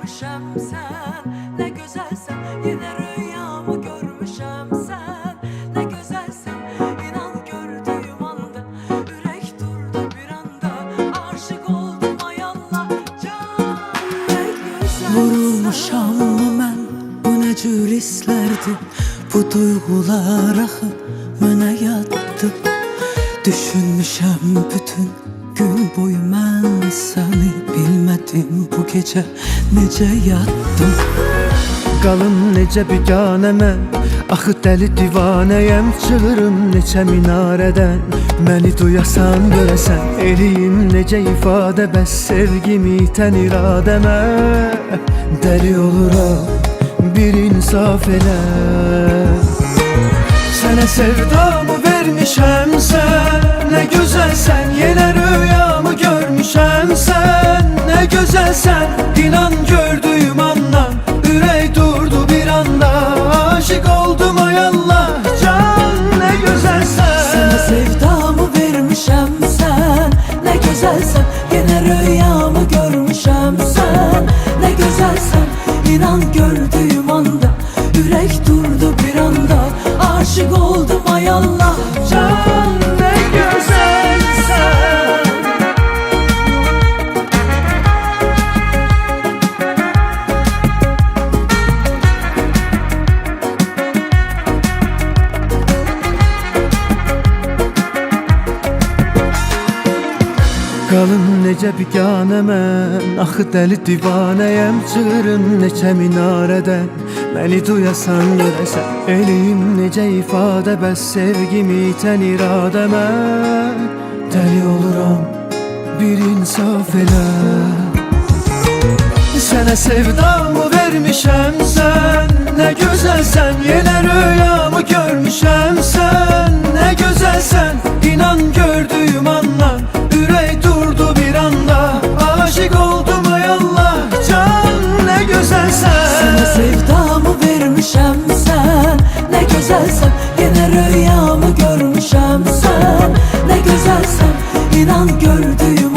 görmüşəm sən, nə gözəlsən, yenə rüyamı görmüşəm sən, nə gözəlsən, inan gördüyüm anda, ürək durdu bir anda, aşık oldum ay Allah, can nə gözəlsən. Vurulmuşam mı mən, bu nə cür hisslərdi, bu duyğular axı mənə yaddı. Düşünmüşəm bütün gün boyu mən səni, bilmədim bu gecə necə yatdım. Qalım necə biganə mən, axı dəli divanəyəm, çığırım neçə minarədən. Məni duyasan görəsən, eləyim necə ifadə, bəs sevgimi itən iradəmə. Dəli oluram, bir insaf elə. Sənə sevdamı vermişəm sən, nə gözəlsən, yenə rüyamı görmüşəm sən, nə gözəlsən, inan gördüyüm andan, ürək durdu bir anda, aşık oldum ay Allah, can nə gözəlsən. Sənə sevdamı vermişəm sən, nə gözəlsən, yenə rüyamı görmüşəm sən, nə gözəlsən, inan gördüyüm anda, ürək durdu bir anda, aşık oldum ay Allah, Can nə gözəlsən. Qalım necə biganə mən, axı dəli divanəyəm, çığırım neçə minarədən. Məni duyasan görəsən, eləyim necə ifadə, bəs sevgimi itən iradəmə. Dəli oluram, bir insaf elə. Sənə sevdamı vermişəm sən, nə gözəlsən, yenə rüyamı görmüşəm sən, nə gözəlsən, inan gördüyüm andan, ürək durdu bir anda, aşık oldum ay Allah, can nə gözəlsən. Sənə sevdamı vermişəm sən, nə gözəlsən, yenə rüyamı görmüşəm sən, nə gözəlsən, inan gördüyüm